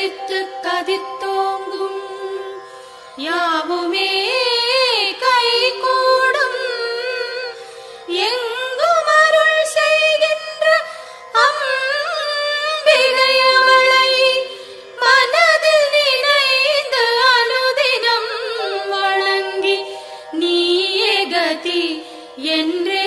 கதித்து கதித்தோங்கும் யாவுமே கை கூடும் எங்கும் அருள் செய்கின்ற அம்பிகையவளை மனதில் நினைந்து அனுதினம் வணங்கி நீயே கதி என்றே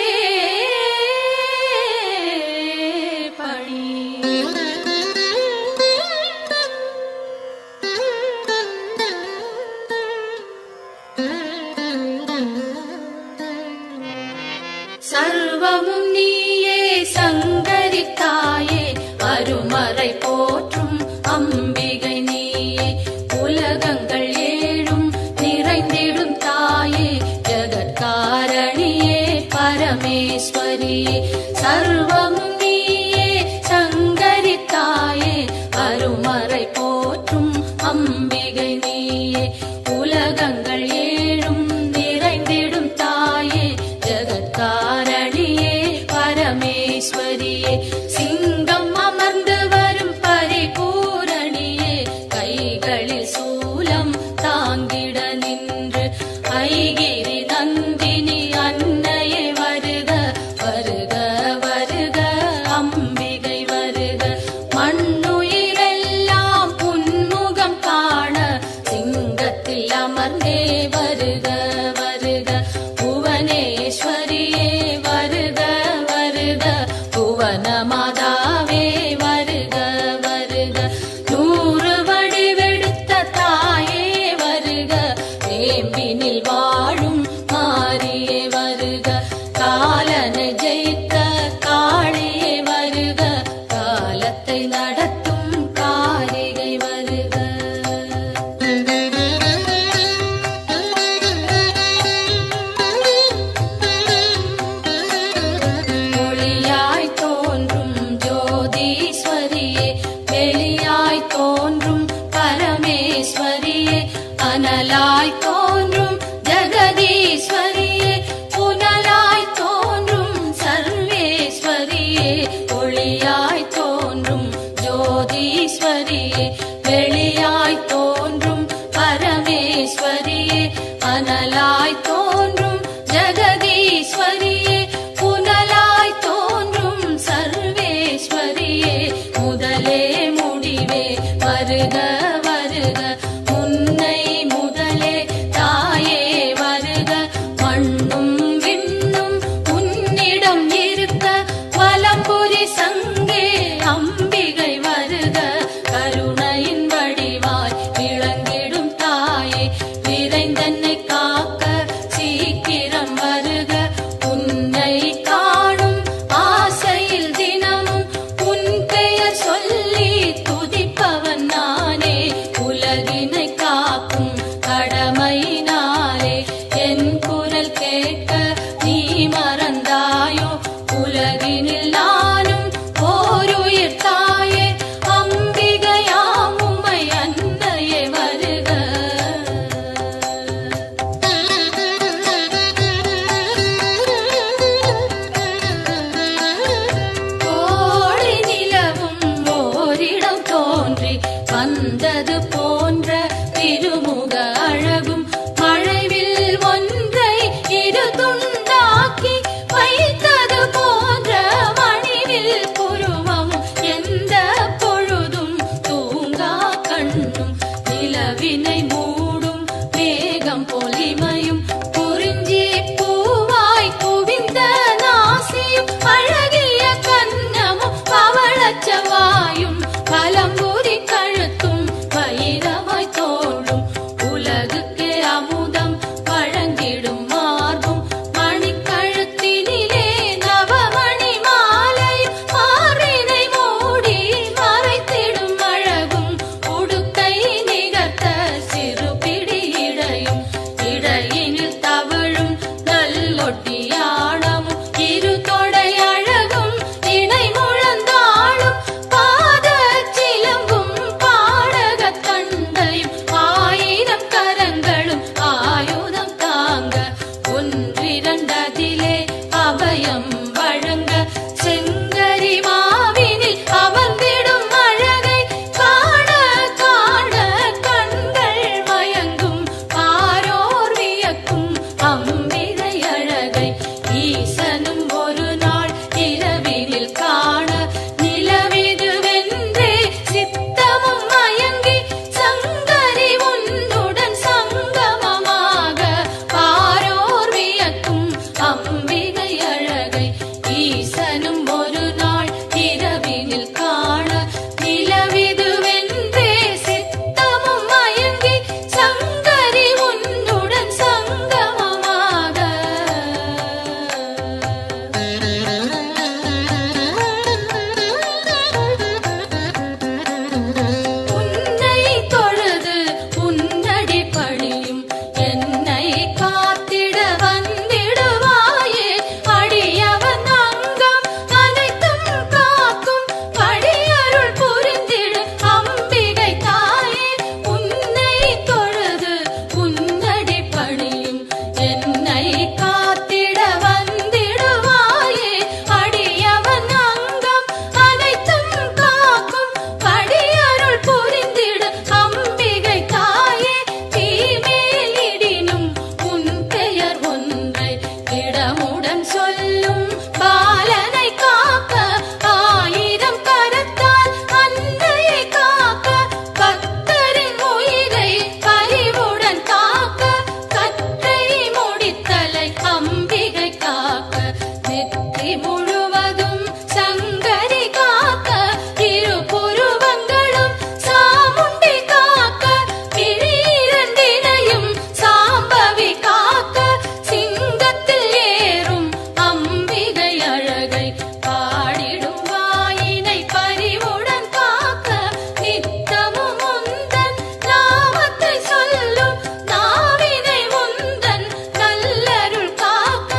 சர்வமும் நீயே சங்கரித்தாயே அருமறை போற்றும் அம்பிகை நீயே உலகங்கள் ஏழும் நிறைந்திடும் தாயே ஜகத்காரணியே பரமேஸ்வரியே சர்வமும் நீயே சங்கரித்தாயே அருமறை போற்றும் அம்பிகை நீயே உலகங்கள் ஏழும் நிறைந்திடும் தாயே ஜகத்காரணியே பரமேஸ்வரியே சிங்கம் அமர்ந்து வரும் பரிபூரணியே கைகளில் சூலம் தாங்கிட நின்று ஐகிரி நந்தினி அன்னையே வருக வருக வருக அம்பிகை வருக மண்ணுயிரெல்லாம் புன்முகம் காண சிங்கத்தில் அமர்ந்தே வருக வருக புவனேஸ்வரியே வருக வருக புவன மாதாவே வருக வருக நூறு வடிவெடுத்த தாயே வருக வேம்பினில் வாழும் மாரியே வருக காலனை ஜெயித்த காளியே வருக காலத்தை நடத்தும் காரிகை வருக ஒளியாய் தோன்றும் ஜோதீஸ்வரியே வெளியாய் தோன்றும் பரமேஸ்வரியே அனலாய் தோன்றும் ஜெகதீஸ்வரியே புனலாய் தோன்றும் சர்வேஸ்வரியே ஒளியாய் தோன்றும் ஜோதீஸ்வரியே வெளியாய் தோன்றும் பரமேஸ்வரியே அனலாய் தோன்றும் ஜெகதீஸ்வரியே புனலாய் தோன்றும் சர்வேஸ்வரியே முதலே முடிவே வருக வருக முன்னை முதலே தாயே வருக மண்ணும் விண்ணும் உன்னிடம் இருக்க வலம்புரி சங்கே அம்பிகை வருக கருணையின் வடிவாய் விளங்கிடும் தாயே விரைந்தன்னை காக்க சீக்கிரம் வருக உன்னை காணும் ஆசையில் தினமும் உன் பெயர் சொல்லி துதிப்பவன் நானே உலகினை காக்கும் கடமையினாலே என் குரல் கேட்க நீ மறந்தாயோ உலகினில் நானும் ஓருயிர் தாயே அம்பிகையாம் உம்மை அன்னையே வருக கோடி நிலவும் ஓரிடம் தோன்றி வந்தது போன்ற திருமுக அழகும் மழைவில் ஒன்றை இரு துண்டாக்கி வைத்தது போன்ற மணிவில் புருவம் எந்த பொழுதும் தூங்கா கண்ணும் நிலவினை மூடும் மேகம் பொலிமையும் குறிஞ்சி பூவாய் குவிந்த நாசியும் அழகிய கன்னமும் பவளச்சவாயும் பலம்புரி கழுத்தும் வைரமாய் தோளும் உலகுக்கே அமுதம் வழங்கிடும் மார்பும் மணிக்கழுத்தினிலே நவமணி மாலையும் மார்பினை மூடி மறைத்திடும் அழகும் உடுக்கை நிகர்த்த சிறு பிடி இடையும் இடையினில் தவழும் நல்லொட்டியானமும் இரு தொடை அழகும் இணை முழந்தாளும் பாத சிலம்பும் பாடகத் தண்டையும் ஆயிரம் கரங்களும் ஆயுதம் தாங்க ஒன்றிரண்டதிலே அபயம் வழங்க செங்கரி மாவினில் அமர்ந்திடும் அழகை காண அழகை ஈசனும் ஒரு நாள் இரவினில் காண நிலவிதுவென்றே சித்தமும் மயங்கி சங்கரி உன்னுடன் சங்கமமாக பாரோர் வியக்கும் அம்பிகை அழகை ஈசனும் ஒரு நாள் இரவினில் காண நிலவிதுவென்றே சித்தமும் மயங்கி சங்கரி உன்னுடன் சங்கமமாக உன்னை தொழுது உன்னடி பணியும் என்னை காத்திட வந்திடுவாயே அடியவன் அங்கம் அனைத்தும் காக்கும் படியருள் புரிந்திடு அம்பிகை தாயே உன்னை தொழுது உன்னடி பணியும் என்னை காத்திட வந்திடுவாயே அடியவன் அங்கம் அனைத்தும் காக்கும் படியருள் புரிந்திடு அம்பிகை தாயே தீமேலிடினும் உன் பெயர் ஒன்றை இடமுடன் சொல்லும் பாலனை காக்க ஆயிரம் கரத்தால் அன்னையை காக்க பக்தரின் உயிரை பரிவுடன் காக்க கற்றை முடித்தலை அம்பிகை காக்க நெற்றி முழுவதும் சங்கரி காக்க இரு புருவங்களும் சாமுண்டி காக்க கிழீரண்டினையும் சாம்பவி காக்க சிங்கத்தில் ஏறும் அம்பிகை அழகை பாடிடும் வாயினை பரிவுடன் காக்க நித்தமும் முந்தன் நாமத்தை சொல்லும் நாவினை முந்தன் நல்லருள் காக்க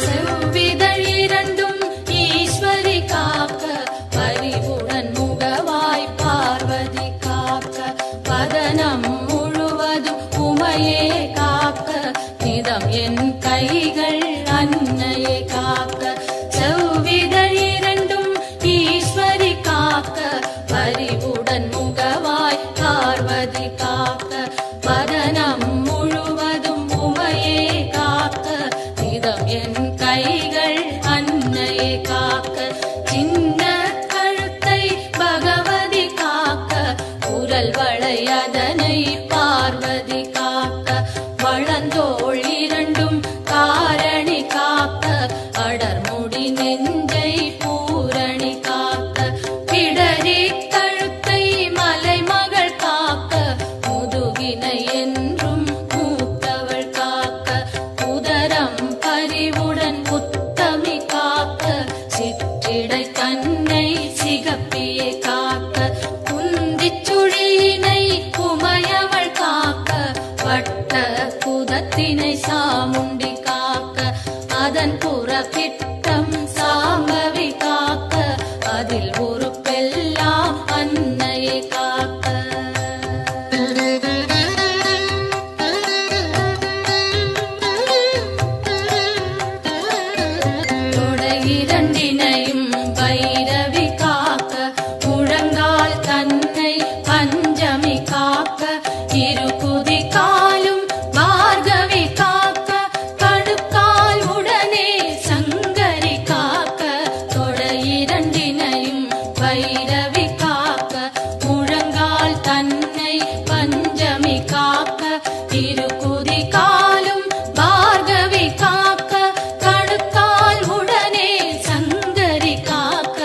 செவ்விதழ் இரண்டும் ஈஸ்வரி காக்க பரிவுடன் முகவாய் பார்வதி காக்க பதனம் முழுவதும் உமையே காக்க நிதம் என் கைகள் அன்னையை காக்க செவ்விதழ் இரண்டும் ஈஸ்வரி காக்க பரிவுடன் முகவாய் பார்வதி காக்க பதனம் முழுவதும் உமையே காக்க நிதம் என் கைகள் அன்னையை காக்க சின்ன கழுத்தை பகவதி காக்க குரல் வளையதனை பார்வதி காக்க வளந்தோள் இரண்டும் காரணி காக்க அடர்முடி நெஞ்சை பூரணி காக்க பிடரி கழுத்தை மலைமகள் காக்க முதுகினை என்றும் மூத்தவள் காக்க உதரம் பரிவுடன் உத்தமி காக்க சிற்றிடை தன்னை சிகப்பியை காக்க குந்திச் சுழியினை உமையவள் காக்க வட்ட குதத்தினை சாமுண்டி காக்க அதன் புறப்பிட்டம் சாம்பவி காக்க அதில் ஒரு பெல்லாம் அன்னையை காக்க தொடையிரண்டினையும் பைரவி காக்க முழங்கால் தன்னை பஞ்சமி காக்க இரு குதி காலும் பார்கவி காக்க கடுக்கால் உடனே சங்கரி காக்க தொடையிரண்டினையும் பைரவி காக்க முழங்கால் தன்னை பஞ்சமி காக்க இரு குதி காலும் பார்கவி காக்க கடுக்கால் உடனே சங்கரி காக்க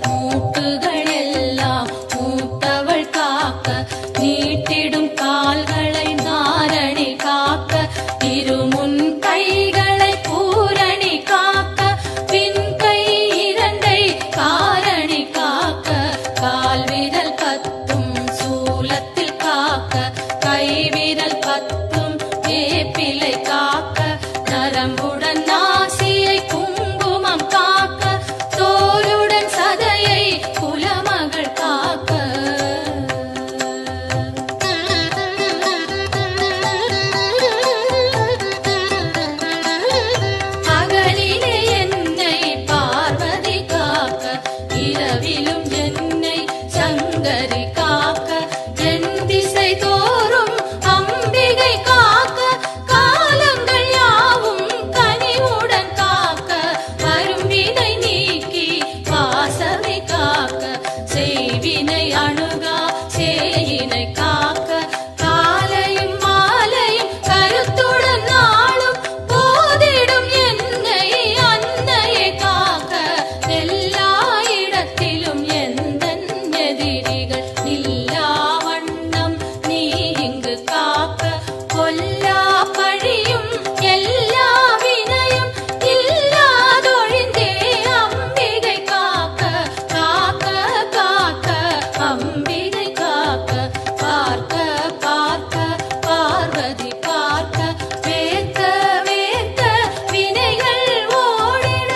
மூட்டுகள் எல்லாம் மூத்தவள் காக்க நீட்டிடும் கால்களை பைரவி காக்க, என் திசை தோறும் அம்பிகை காக்க, காலங்கள் யாவும் கனிவுடன் காக்க, வரும் வினை நீக்கி வாசவை காக்க, செய்வினை அணுகா சேயினை காக்க, காலையும் மாலையும் கருத்துடன் நாளும் போதிடும் என்னை அன்னையை காக்க, எல்லா இடத்திலும் எந்தன் எதிரிகள் நில்லா வண்ணம் நீ இங்கு காக்க, கொல்லா பழியும் எல்லா வினையும் இல்லாதொழிந்தே அம்பிகை காக்க, காக்க காக்க அம்பிகை காக்க, பார்க்க பார்க்க பார்வதி பார்க்க, வேர்க்க வேர்க்க வினைகள் ஓடிட.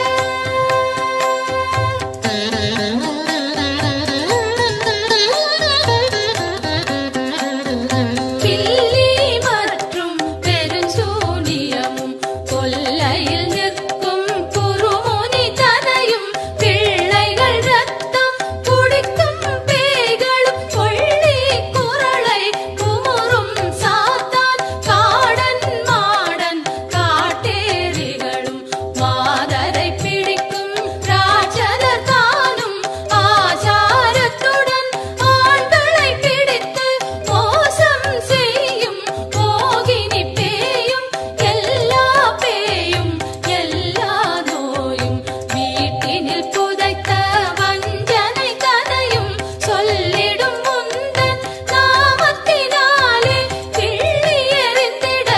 பில்லி மற்றும் பெருஞ்சூனியமும் கொல்லையில் நிற்கும் குருமுனி தனையும், பிள்ளைகள் ரத்தம் குடிக்கும் பேய்களும், கொள்ளி குரலை குமுறும் சாத்தான், காடன் மாடன் காட்டேரிகளும், மாதரை பிடிக்கும் ராஜனர் தானும், ஆசாரத்துடன் ஆண்களை பிடித்து மோசம் செய்யும் மோகினி பேயும், எல்லா பேயும் எல்லா நோயும், வீட்டினில் புதைத்த வஞ்சனை கதையும், சொல்லிடும் முந்தன் நாமத்தினாலே கிள்ளி எறிந்திட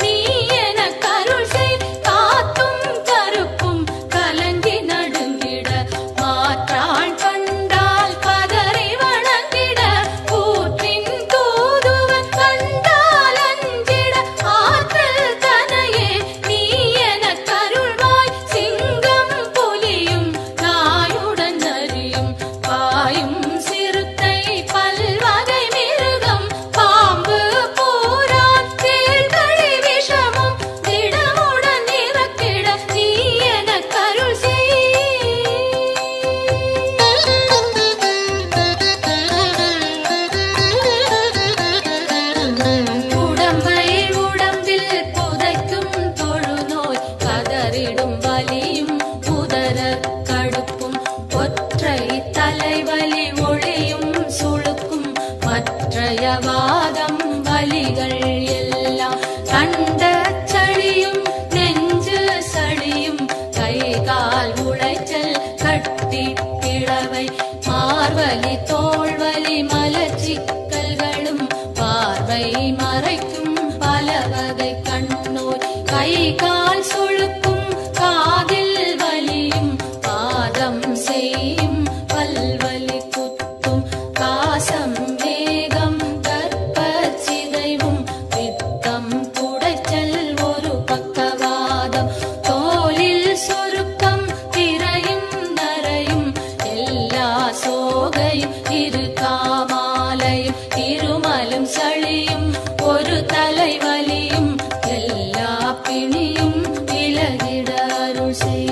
நீ எனக் அருள் செய், காத்தும் கருப்பும் கலங்கி நடுங்கிட, மாற்றாள் கண்டால் பதறி வணங்கிட, கூற்றின் தூதுவன் கண்டால் அஞ்சிட, ஆற்றல் தனையே நீ எனக் அருள்வாய், சிங்கம் புலியும் நாயுடன் அறியும், பாயும் சிறுத்தை பல்வகை மிருகம், பாம்பு பூரான் தேள்களி விஷமும் திடமுடன் இறக்கிட நீ எனக் அருள் செய். உடம்பை உடம்பில் புதைக்கும் தொழுநோய், கதறிடும் வலியும் உதர கடுப்பும், ஒற்றை தலைவலி ஒளியும் சுளுக்கும், மற்றைய வாதம் வலிகள் எல்லாம், கண்ட சளியும் நெஞ்சு சளியும், கை கால் உளைச்சல் கட்டி பிளவை, மார்வலி தோள்வலி மலச்சிக்கல்களும், பார்வை மறைக்கும் பல வகை கண்ணோய், கை கால் சுளுக்கும் காதில் வலியும், பாதம் செய்யும் பல்வலி குத்தும், காசம் வேகம் கற்பச் சிதைவும், பித்தம் குடைச்சல் ஒரு பக்கவாதம், தோலில் சுருக்கம் திரையும் நரையும், எல்லா சோகையும் இரு காமாலையும், இருமலும் சளியும் ஒரு தலைவலியும், எல்லா பிணியும் விலகிட அருள் செய்.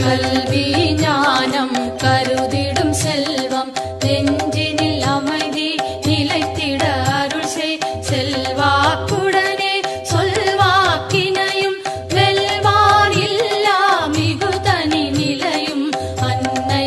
கல்வி ஞானம் கருதிடும் செல்வம், நெஞ்சினில் அமைதி நிலைத்திட அருள் செய், செல்வாக்குடனே சொல்வாக்கினையும், வெல்வார் இல்லா மிகு தனி நிலையும், அன்னை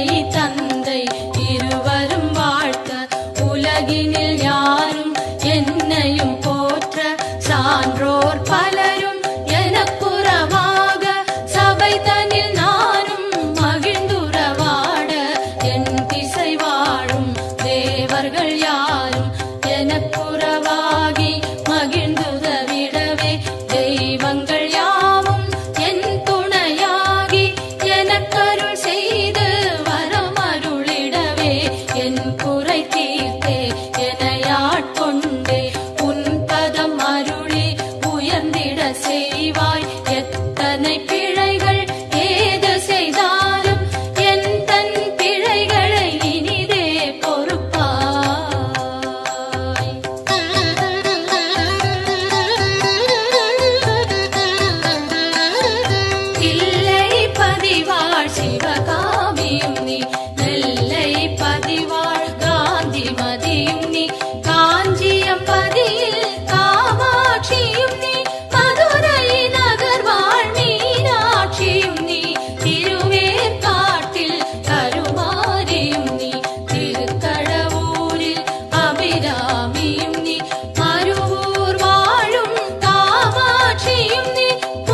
சிவகாமியும் நீ நெல்லை பதிவாழ் காந்தி மதியும் நீ காஞ்சியம் பதியில் காமாட்சியும் நீ மதுரை நகர் வாழ் மீனாட்சியும் நீ திருவேற்காட்டில் கருமாரியும் நீ திருக்கடவூரில் அபிராமியும் நீ மருவூர் வாழும் காமாட்சியும் நீ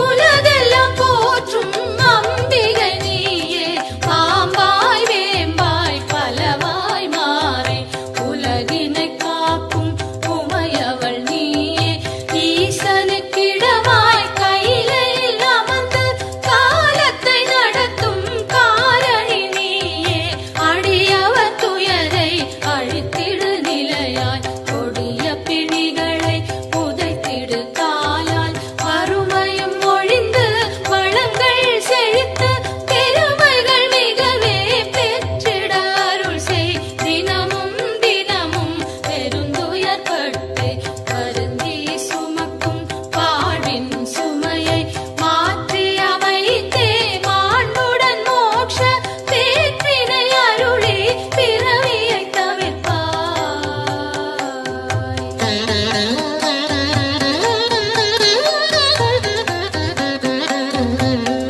உலகெல்லாம் போற்றும் அம்பிகை நீயே பாம்பாய் வேம்பாய் பலவாய் மாறே உலகினை காக்கும் உமையவள் நீயே ஈசனுக்கிடமாய் கையிலையில் அமர்ந்து காலத்தை நடத்தும் காரணி நீயே அடியவர் துயரை அழித்திடு நிலையாய் கொடிய பிணிகளை புதைத்திடு காலால் வறுமையும் ஒழிந்து வளங்கள் செழித்து பெருமைகள் மிகவே பெற்றிட அருள் செய் தினமும் தினமும் பெருந்துயர்பட்டு வருந்தி சுமக்கும் வாழ்வின் சுமையை மாற்றி அமைத்தே மாண்புடன் மோட்ச பேற்றினை அருளி பிறவியை தவிர்ப்பாய்.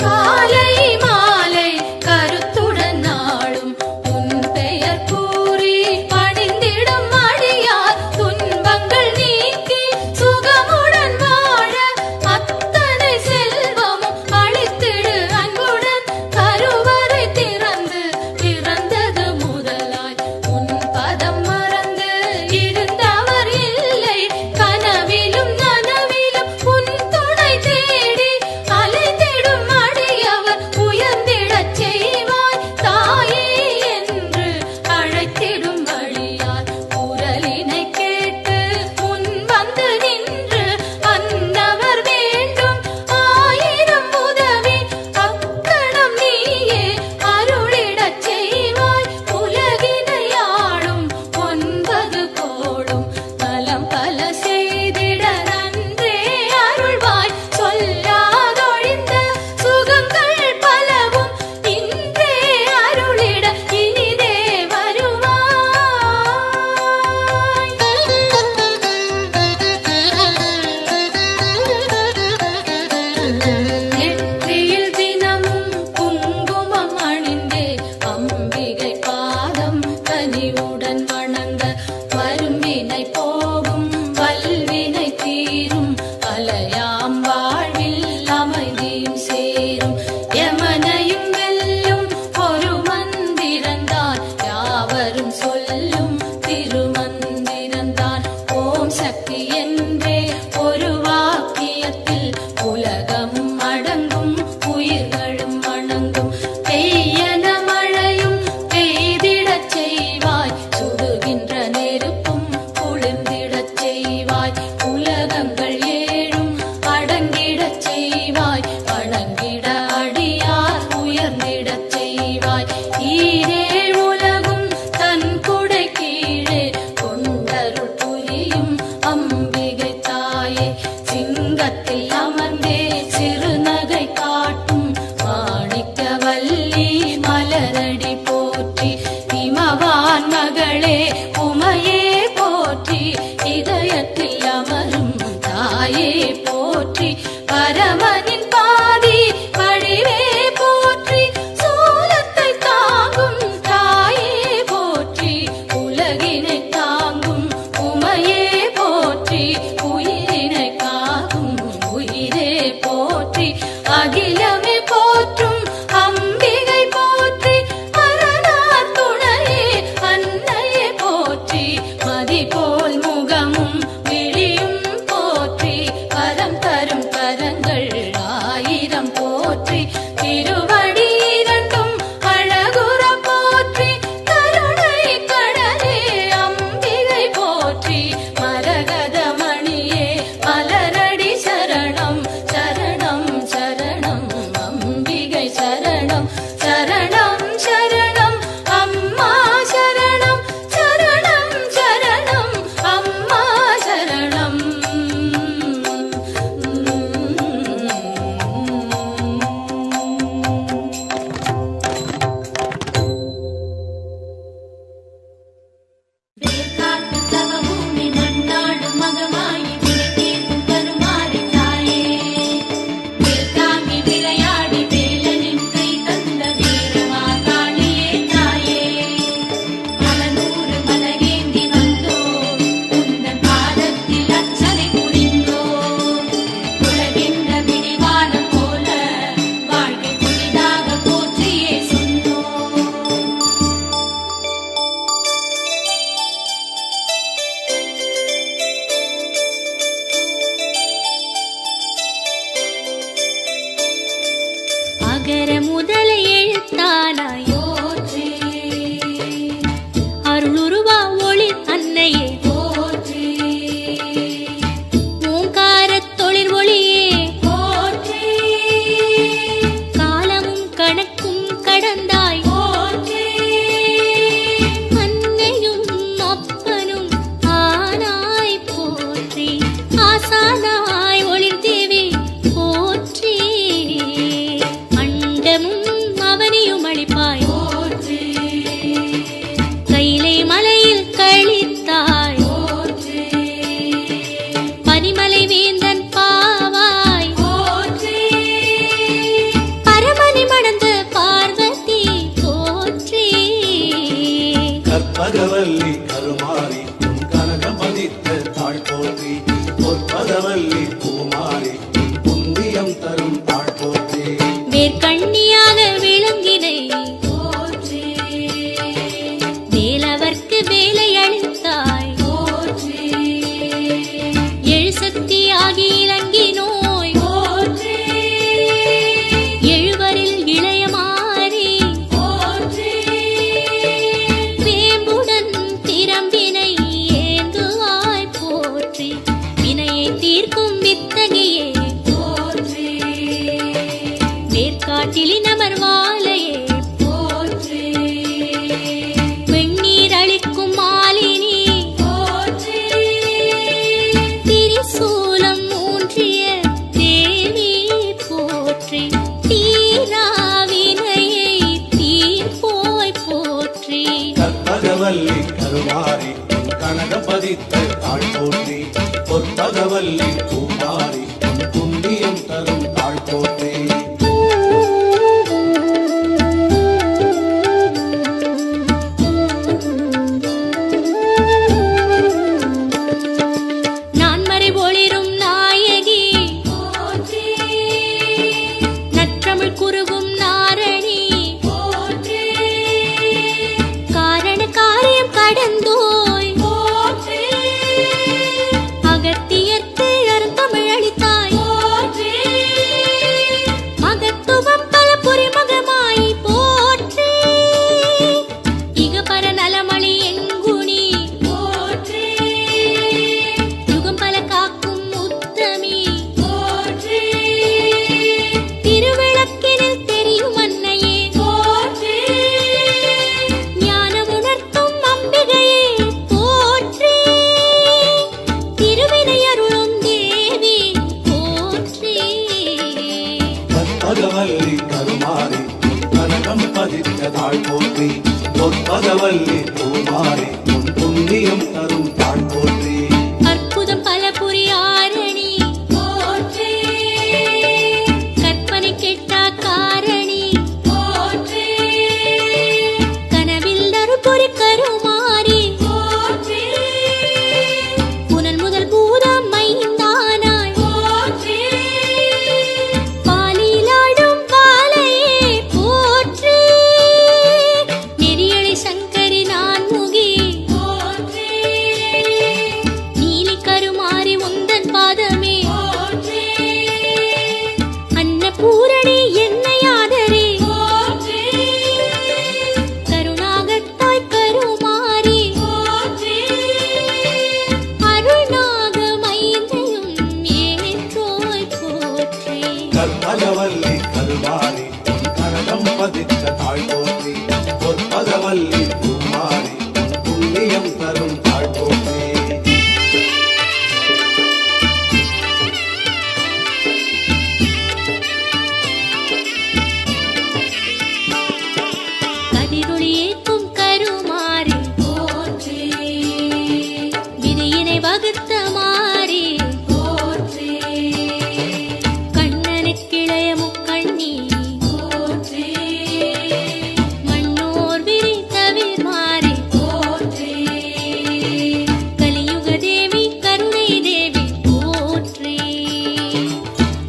காலை மாலை கருத்துடன் நாளும் உன் பெயர் கூறி பணிந்திடும் அடியார் துன்பங்கள் நீக்கி சுகமுடன் வாழ அத்தனை செல்வமும் அளித்திடு அன்புடன் கருவறை திறந்து பிறந்தது முதலாய் உன் பதம் மறந்து இருந்தவர் இல்லை கனவிலும் நனவிலும் உன் துணை தேடி அலைந்திடும் அடியவர் உயர்ந்திடச் செய்வாய் தாயே என்று அழைத்திடும் வழியார் குரலினை கேட்டு முன் வந்து நின்று அன்னவர் வேண்டும் ஆயிரம் உதவி அக்கணம் நீயே அருளிடச் செய்வாய் உலகினை ஆளும் 9 கோடும் நலம் பல செய்திட நன்றே அருள்வாய் சொல்லாதொழிந்த சுகங்கள் பலவும் இன்றே அருளிட இனிதே வருவாய். நெற்றியில் தினமும் குங்குமம் அணிந்தே அம்பிகை பாதம் கனிவுடன் வணங்க வரும்பினை போகும் வல்வினை தீரும் அலையாம் வாழ்வில் அமைதியும் சேரும் யமனையும் வெல்லும் ஒரு மந்திரந்தான் யாவரும் சொல்லும் திருமந்திரந்தான் ஓம் சக்தி என்றே ஒரு வாக்கியத்தில் உலகமும் அடங்கும் உயிர்களும் வணங்கும் பெய்யன மழையும் பெய்திடச் செய்வாய் சுடுகின்ற நெருப்பும் குளிர்ந்திடச் செய்வாய் உலகங்கள் ஏழும் அடங்கிடச் செய்வாய் வணங்கிட அடியார் உயர்ந்திடச் செய்வாய் ஈரேழ் உலகும் தன் குடை கீழே கொண்டருள் புரியும் அம்பிகை தாயே சிங்கத்தில் அமர்ந்தே சிறுநகை காட்டும் மாணிக்கவல்லி மலரடி போற்றி இமவான் மகளே உமையே போற்றி இதயத்தில் அமரும் தாயே போற்றி பரமனின் பாதி வடிவே போற்றி சூலத்தை தாங்கும் தாயே போற்றி உலகினை தாங்கும் உமையே போற்றி உயிரினை காக்கும் உயிரே போற்றி அகிலமே போற்றும் அம்பிகை போற்றி அரணார் துணையே அன்னையே போற்றி மதி போல் முகமும் விழியும் போற்றி வரம் தரும் கரங்கள் ஆயிரம் போற்றி திருவடி இரண்டும் அழகுற போற்றி கருணை கடலே அம்பிகை போற்றி மரகத மணியே மலரடி சரணம் சரணம் சரணம் அம்பிகை சரணம் சரணம் சரணம் அம்மா சரணம் சரணம் சரணம் அம்மா சரணம். கற்பகவல்லி கருமாரி உன் கனகம் பதித்த தாழ் போற்றி பொற்பதவல்லி பூமாரி உன் புண்ணியம் தரும் தாழ் போற்றி வேர்க்கண்ணியாக விளங்கினை போற்றி வேலவர்க்கு வேலை அளித்தாய் போற்றி எழுசக்தியாகி இறங்கினோய் போற்றி எழுவரில் இளையமாறி போற்றி வேம்புடன் திறம்பினை ஏந்துவாய் போற்றி வினையை தீர்க்கும் வித்தகியே போற்றி வேர்க்காட்டிலி நமர்வாலையே போற்றி வெண்ணீர் அளிக்கும் மாலினி போற்றி திரிசூலம் ஊன்றிய தேவி போற்றி தீராவினையை தீர்ப்போய் போற்றி கற்பகவல்லி கருமாரி உன் கனகம் பதித்த தாழ் போற்றி பொற்பகவல்லி பூமாரி உன் புண்ணியம் தரும் தாழ் போற்றி நான்மறை ஒளிரும் நாயகி போற்றி நற்றமிழ் குருகும் நாரணி போற்றி காரண காரியம் கடந்தோய் போற்றி அகத்தியர்க்கு அருந்தமிழ் அளித்தாய் போற்றி மகத்துவம் பல புரிமகமாய் போற்றி இகபர நலமளி எங்குனி போற்றி யுகம் பல காக்கும் உத்தமி போற்றி திருவிளக்கினில் தெரியும் அன்னையே போற்றி ஞானம் உணர்த்தும் அம்பிகையே போற்றி திருவினை அருளும் தேவி போற்றி கற்பகவல்லி கருமாரி உன் கனகம் பதித்த தாழ் போற்றி பொற்பகவல்லி பூமாரி உன் புண்ணியம் தரும் தாழ் போற்றி அற்புதம் பல புரியாரணி போற்றி கற்பனை கெட்டா காரணி போற்றி கனவில் அருள்புரி கருமாரி போற்றி புனல் முதல் பூதம் மைந்தானாய் போற்றி பாலிலாடும் பாலையே போற்றி நெறியலை சங்கரி நான்முகி போற்றி நீலி கருமாரி உந்தன் பாதமே போற்றி அன்னபூரணி என்னை ஆதரே போற்றி கருணாகத்தாய் கருமாரி போற்றி அருள்நாக மைந்தையும் ஏற்றோய் போற்றி கற்பகவல்லி கருமாரி உன் கனகம் பதித்த தாழ் போற்றி பொற்பகவல்லி பூமாரி உன் புண்ணியம் தரும் தாழ் போற்றி கதிரொளியேக்கும் கருமாரி போற்றி விதியினை வகுத்த மாறி போற்றி கண்ணனுக்கிளைய முக்கண்ணி போற்றி மண்ணோர் விரி தவிர் மாறி போற்றி கலியுக தேவி கருணை தேவி போற்றி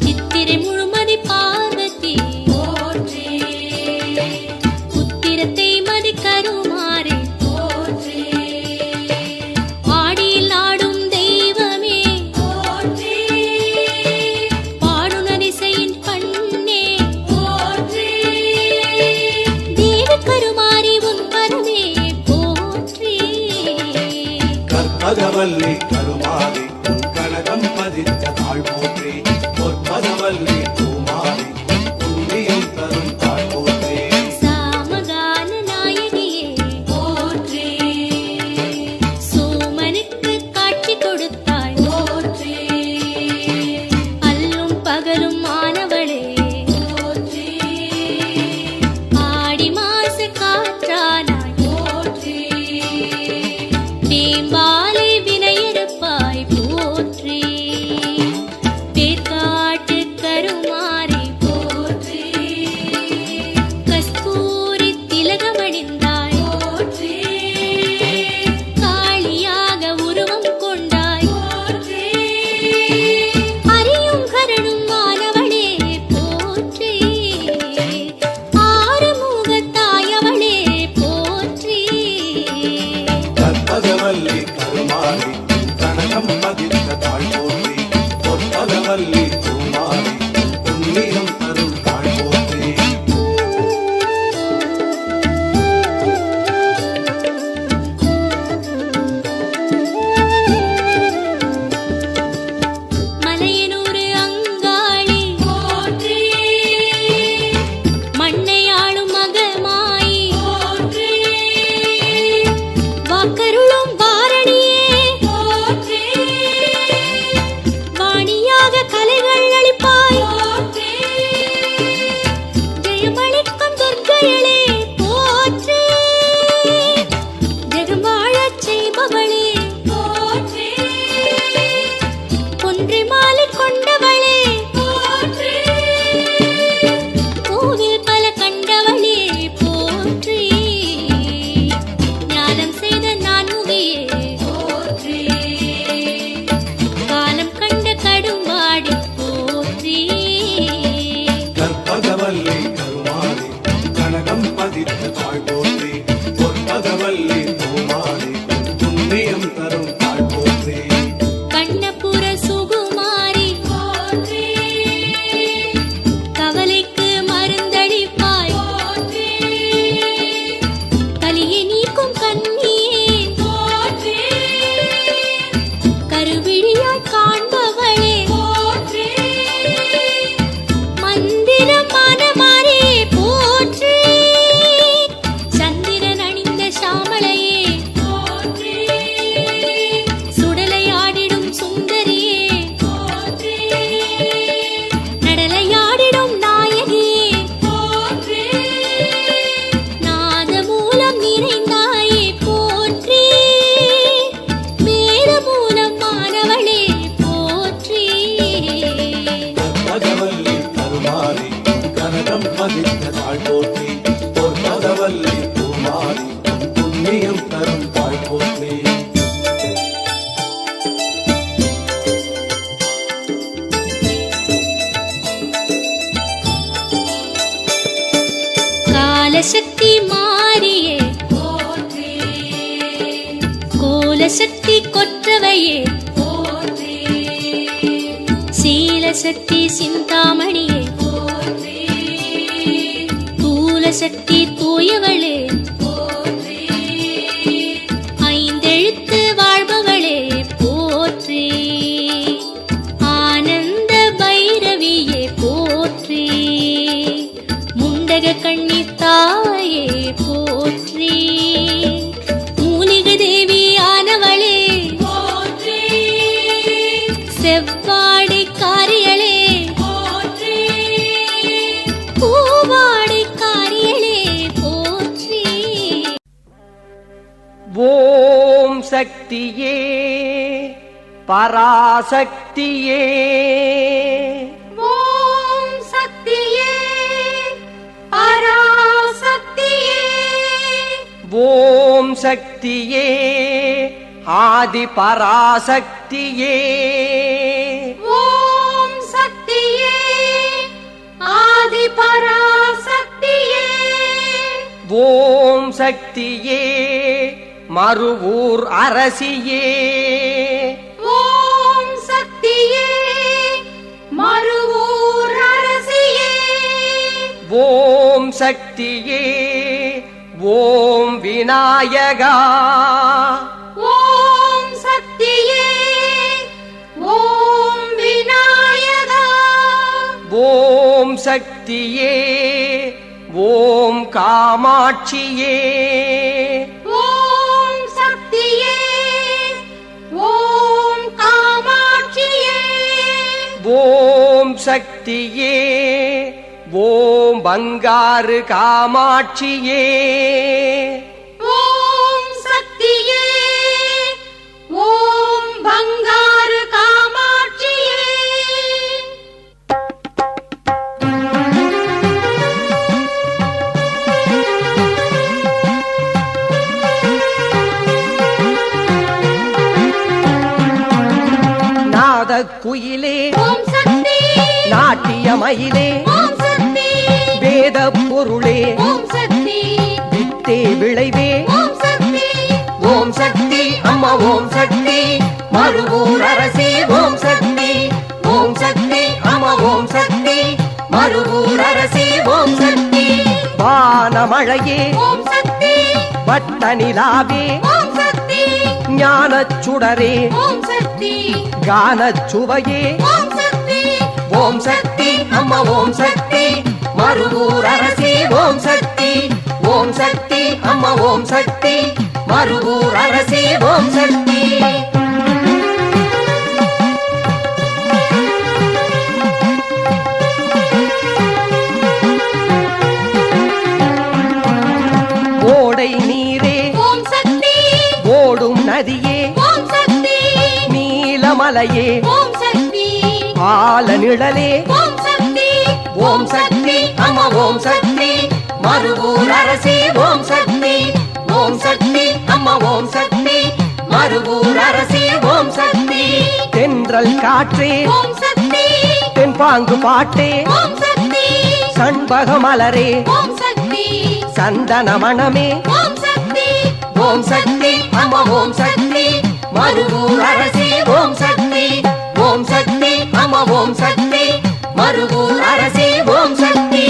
சித்திரை முழுமதி பார்வதி போற்றி உத்திரத்தை மதி கருமாறி போற்றி ஆடியில் ஆடும் தெய்வமே போற்றி பாடுனரிசையின் பண்ணே போற்றி தேவி கருமாரி உன் பரமே போற்றி கற்பகவல்லி கருமாரி உன் கனகம் பதித்த தாழ் போற்றி பொற்பகவல்லி பூமாரி உன் புண்ணியம் தரும் தாழ் போற்றி சாமகான நாயகியே போற்றி சோமனுக்கு காட்சி கொடுத்தாய் போற்றி அல்லும் பகலும் மாணவளே போற்றி ஆடி மாச காற்றானாய் போற்றி வேம்பாலை வினையெடுப்பாய் போற்றி பேர்காட்டு கரு கனகம் பதித்த தாழ் போற்றி பொற்பதவல்லி பூமாரி உன் புண்ணியம் தரும் தாழ் போற்றி காலசக்தி மாரியே போற்றி கோலசக்தி கொற்றவையே போற்றி சீலசக்தி சிந்தாமணியே போற்றி தூலசக்தி தூயவளே போற்றி ஐந்தெழுத்து வாழ்பவளே போற்றி ஆனந்த பைரவியே போற்றி முண்டக கண்ணி தாயே போற்றி மூலிகை தேவியானவளே போற்றி செவ்வாடை காரியளே போற்றி பூவாடை காரியளே போற்றி ஓம் சக்தியே பராசக்தியே ஓம் சக்தியே பராசக்தியே ஓம் சக்தியே ஆதி பராசக்தியே ஓம் சக்தியே ஆதி பராசக்தியே ஓம் சக்தியே மறுவூர் அரசியே ஓம் சக்தியே மறுவூர் அரசியே ஓம் சக்தியே ஓம் விநாயகா ஓம் சக்தியே ஓம் விநாயகா ஓம் சக்தியே ஓம் காமாட்சியே ஓம் சக்தியே ஓம் காமாட்சியே ஓம் சக்தியே ஓம் பங்காரு காமாட்சியே ஓம் சக்தியே ஓம் பங்காரு காமாட்சியே நாதக்குயிலே ஓம் சக்தி நாட்டியமயிலே ஓம் சக்தி வேத பொருளே ஓம் சக்தி வித்தே விளைவே ஓம் சக்தி ஓம் சக்தி அம்மா ஓம் சக்தி மறுவூர் அரசி ஓம் சக்தி ஓம் சக்தி அம்மா ஓம் சக்தி மறுவூர் அரசி ஓம் சக்தி வானமழையே ஓம் சக்தி வட்ட நிலாவே ஓம் சக்தி ஞானச் சுடரே ஓம் சக்தி கானச் சுவையே ஓம் சக்தி ஓம் சக்தி அம்மா ஓம் சக்தி மறுவூர் அரசி ஓம் சக்தி ஓம் சக்தி அம்மா ஓம் சக்தி மறுவூர் அரசி ஓம் சக்தி ஓடை நீரே ஓம் சக்தி ஓடும் நதியே ஓம் சக்தி நீலமலையே ஓம் சக்தி ஆல நிழலே ஓம் சக்தி ஓம் சக்தி அம்மா ஓம் சக்தி மறுவூர் அரசி ஓம் சக்தி ஓம் சக்தி அம்மா ஓம் சக்தி மறுவூர் அரசி ஓம் சக்தி தென்றல் காற்றே ஓம் சக்தி தென்பாங்கு பாட்டே ஓம் சக்தி சண்பக மலரே ஓம் சக்தி சந்தன மணமே ஓம் சக்தி ஓம் சக்தி அம்மா ஓம் சக்தி மறுவூர் அரசி ஓம் சக்தி ஓம் சக்தி அம்மா ஓம் சக்தி மறுவூர் அரசி ஓம் சக்தி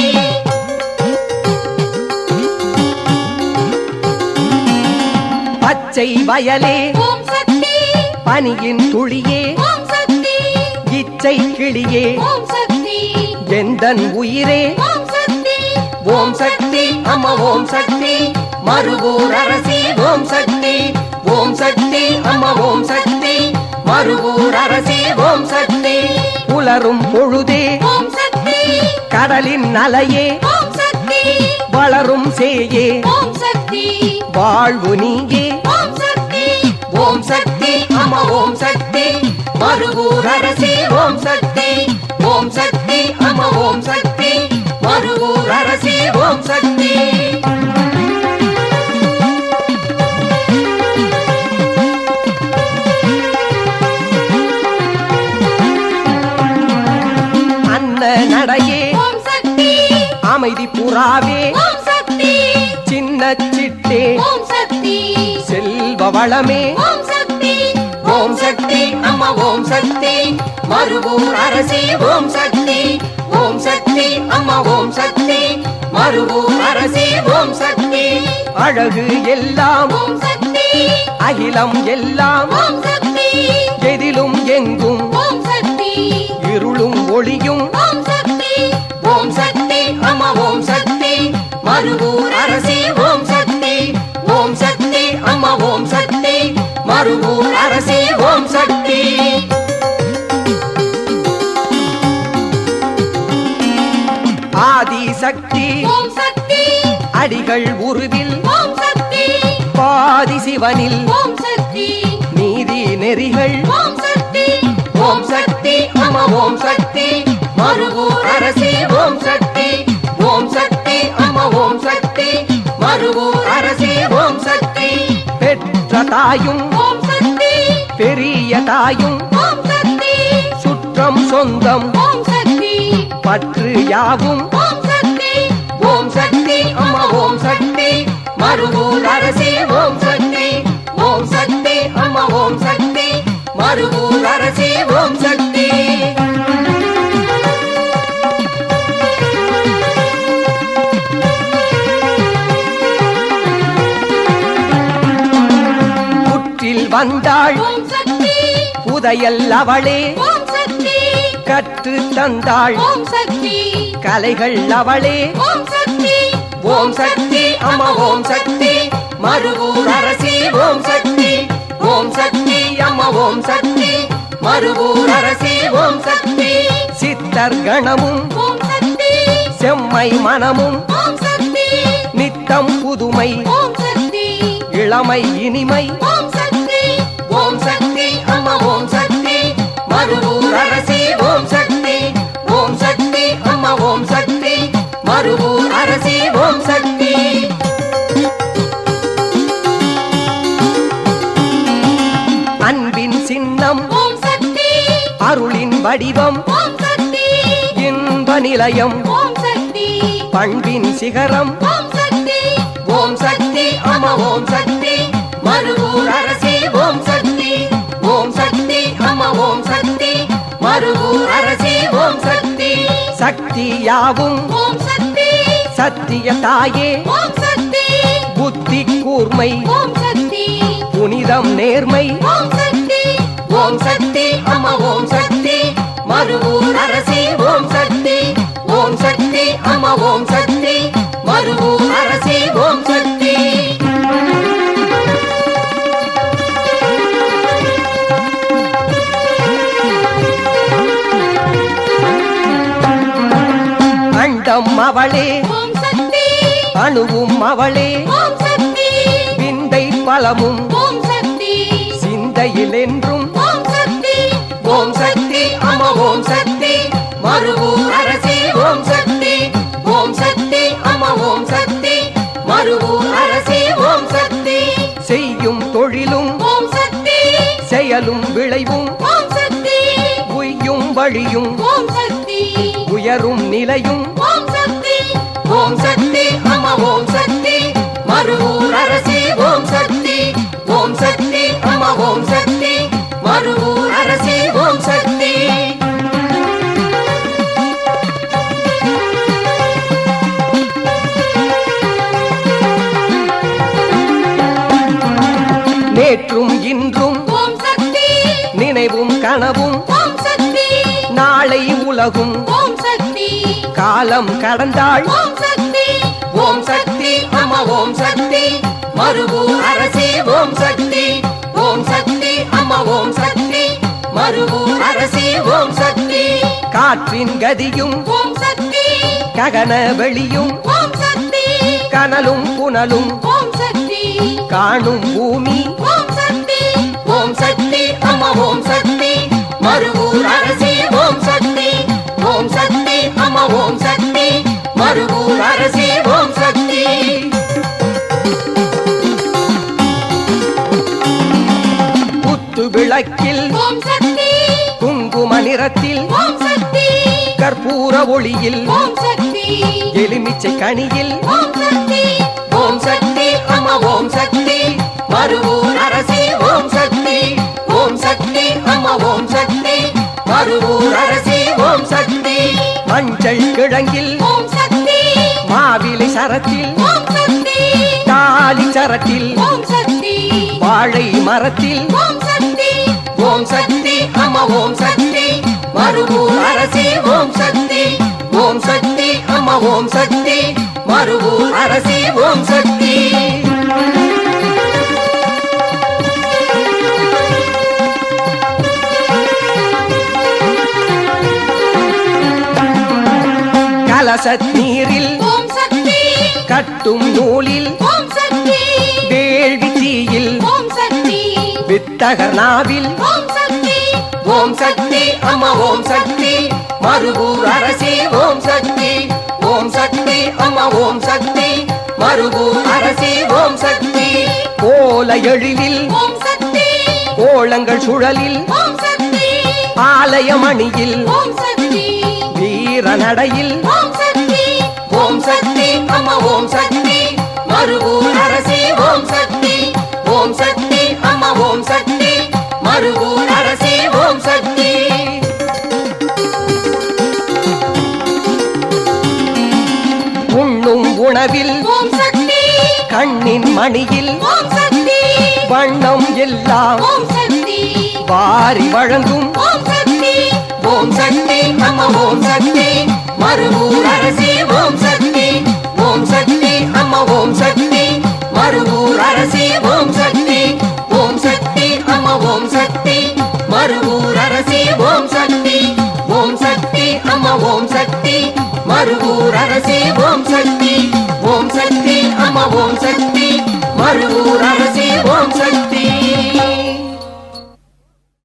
பச்சை வயலே ஓம் சக்தி பனியின் துளியே ஓம் சக்தி இச்சை கிளியே ஓம் சக்தி எந்தன் உயிரே ஓம் சக்தி ஓம் சக்தி அம்மா ஓம் சக்தி மறுவூர் அரசி ஓம் சக்தி ஓம் சக்தி அம்மா ஓம் சக்தி மறுவூர் அரசி ஓம் சக்தி புலரும் பொழுதே ஓம் சக்தி கடலின் அலையே ஓம் சக்தி வளரும் சேயே ஓம் சக்தி வாழ்வு நீயே ஓம் சக்தி ஓம் சக்தி அம்மா ஓம் சக்தி மறுவூர் அரசி ஓம் சக்தி ஓம் சக்தி அம்மா ஓம் சக்தி மருவூர் அரசி ஓம் சக்தி. அன்ன நடையே ஓம் சக்தி அமைதி புறாவே ஓம் சக்தி சின்ன சிட்டே ஓம் சக்தி செல்வ வளமே ஓம் சக்தி ஓம் சக்தி அம்மா ஓம் சக்தி மருவூர் அரசி ஓம் சக்தி. ஓம் சக்தி அம்மா ஓம் சக்தி மருவூர் அரசி ஓம் சக்தி. அழகு எல்லாம் ஓம் சக்தி அகிலம் எல்லாம் ஓம் சக்தி எதிலும் எங்கும் ஓம் சக்தி இருளும் ஒளியும் ஓம் சக்தி ஓம் சக்தி அம்மா ஓம் சக்தி மருவூர் அரசி ஓம் சக்தி. ஓம் சக்தி அம்மா ஓம் சக்தி மருவூர் அரசி ஓம் சக்தி. ஆதி சக்தி ஓம் சக்தி அடிகள் உருவில் ஓம் சக்தி பாதி சிவனில் ஓம் சக்தி நீதி நெறிகள் ஓம் சக்தி ஓம் சக்தி அம்மா ஓம் சக்தி மருவூர் அரசி ஓம் சக்தி. ஓம் சக்தி அம்மா ஓம் சக்தி மருவூர் அரசி ஓம் சக்தி. பெற்ற தாயும் ஓம் சக்தி பெரிய தாயும் ஓம் சக்தி சுற்றம் சொந்தம் ஓம் சக்தி பற்று யாவும் ஓம் சக்தி ஓம் சக்தி அம்மா ஓம் சக்தி மருவூர் அரசி ஓம் சக்தி. ஓம் சக்தி அம்மா ஓம் சக்தி மருவூர் அரசி ஓம் சக்தி. புற்றில் வந்தாள் ஓம் சக்தி புதையல் அவளே ஓம் சக்தி கற்று தந்தாள் ஓம் சக்தி கலைகள் அவளே ஓம் சக்தி ஓம் சக்தி அம்மா ஓம் சக்தி மருவூர் அரசி ஓம் சக்தி. ஓம் சக்தி அம்மா ஓம் சக்தி மருவூர் அரசி ஓம் சக்தி. சித்தர் கணமும் ஓம் சக்தி செம்மை மனமும் ஓம் சக்தி நித்தம் புதுமை ஓம் சக்தி இளமை இனிமை ஓம் சக்தி ஓம் சக்தி அம்மா ஓம் சக்தி மருவூர் அரசி ஓம் சக்தி. ஓம் சக்தி அம்மா ஓம் சக்தி மருவூர் அரசி ஓம் சக்தி. அன்பின் சின்னம் ஓம் சக்தி அருளின் வடிவம் ஓம் சக்தி இன்ப நிலையம் ஓம் சக்தி பண்பின் சிகரம் ஓம் சக்தி ஓம் சக்தி அம்மா ஓம் சக்தி மருவூர் அரசி ஓம் சக்தி. ஓம் சக்தி அம்மா ஓம் சக்தி மருவூர் அரசி ஓம் சக்தி. சக்தி யாவும் ஓம் சக்தி சத்திய தாயே ஓம் சக்தி புத்தி கூர்மை ஓம் சக்தி புனிதம் நேர்மை ஓம் சக்தி ஓம் சக்தி அம்மா ஓம் சக்தி மருவூர் அரசி ஓம் சக்தி. ஓம் சக்தி அம்மா ஓம் சக்தி மருவூர் அரசி ஓம் சக்தி. அண்டம் அவளே ஓம் சக்தி அணுவும் அவளே ஓம் சக்தி விந்தை பலமும் ஓம் சக்தி சிந்தையில் என்றும் ஓம் சக்தி ஓம் சக்தி அம்மா ஓம் சக்தி மருவூர் அரசி ஓம் சக்தி. ஓம் சக்தி அம்மா ஓம் சக்தி மருவூர் அரசி ஓம் சக்தி. செய்யும் தொழிலும் ஓம் சக்தி செயலும் விளைவும் ஓம் சக்தி உய்யும் வழியும் ஓம் சக்தி உயரும் நிலையும் ஓம் சக்தி ஓம் சக்தி அம்மா ஓம் சக்தி மருவூர் அரசி ஓம் சக்தி. ஓம் சக்தி அம்மா ஓம் சக்தி மருவூர் அரசி ஓம் சக்தி. நேற்றும் இன்றும் ஓம் சக்தி நினைவும் கனவும் ஓம் சக்தி நாளை உலகும் ஓம் சக்தி காலம் கடந்தாள் ஓம் சக்தி ஓம் சக்தி அம்மா ஓம் சக்தி மருவூர் அரசி ஓம் சக்தி. ஓம் சக்தி அம்மா ஓம் சக்தி மருவூர் அரசி ஓம் சக்தி. காற்றின் கதியும் ஓம் சக்தி ககன வெளியும் ஓம் சக்தி கனலும் புனலும் ஓம் சக்தி காணும் பூமி ஓம் சக்தி ஓம் சக்தி அம்மா ஓம் சக்தி மருவூர் அரசி ஓம் சக்தி. ஓம் சக்தி அம்மா ஓம் சக்தி மருவூர் அரசி ஓம் சக்தி. குத்து விளக்கில் ஓம் சக்தி குங்கும நிறத்தில் ஓம் சக்தி கற்பூர ஒளியில் ஓம் சக்தி எலுமிச்சை கனியில் ஓம் சக்தி ஓம் சக்தி அம்மா ஓம் சக்தி மருவூர் அரசி ஓம் சக்தி. ஓம் சக்தி அம்மா ஓம் சக்தி மருவூர் அரசி ஓம் சக்தி. மஞ்சள் கிழங்கில் ஓம் சக்தி மாவிலை சரத்தில் ஓம் சக்தி தாலி சரத்தில் ஓம் சக்தி வாழை மரத்தில் ஓம் சக்தி ஓம் சக்தி அம்மா ஓம் சக்தி மருவூர் அரசி ஓம் சக்தி. ஓம் சக்தி அம்மா ஓம் சக்தி மருவூர் அரசி ஓம் சக்தி. கலசத் நீரில் ஓம் சக்தி கட்டும் நூலில் ஓம் சக்தி வேள்வி தீயில் ஓம் சக்தி வித்தகர் நாவில் ஓம் சக்தி ஓம் சக்தி அம்மா ஓம் சக்தி மருவூர் அரசி ஓம் சக்தி. ஓம் சக்தி அம்மா ஓம் சக்தி மருவூர் அரசி ஓம் சக்தி. கோல எழிலில் ஓம் சக்தி கோலங்கள் சுழலில் ஓம் சக்தி ஆலயமணியில் ஓம் சக்தி வீர நடையில் ஓம் சக்தி ஓம் சக்தி அம்மா ஓம் சக்தி மருவூர் அரசி ஓம் சக்தி. ஓம் சக்தி அம்மா ஓம் சக்தி மருவூர் அரசி ஓம் சக்தி. உண்ணும் உணவில் ஓம் சக்தி கண்ணின் மணியில் ஓம் சக்தி வண்ணம் எல்லாம் ஓம் சக்தி வாரி வழங்கும் ஓம் சக்தி ஓம் சக்தி அம்மா ஓம் சக்தி மருவூர் அரசி ஓம் சக்தி. ஓம் சக்தி அம்மா ஓம் சக்தி மருவூர் அரசி ஓம் சக்தி. ஓம் சக்தி அம்மா ஓம் சக்தி மருவூர் அரசி ஓம் சக்தி. ஓம் சக்தி அம்மா ஓம் சக்தி மருவூர் அரசி ஓம் சக்தி. ஓம் சக்தி அம்மா ஓம் சக்தி மருவூர் அரசி ஓம் சக்தி.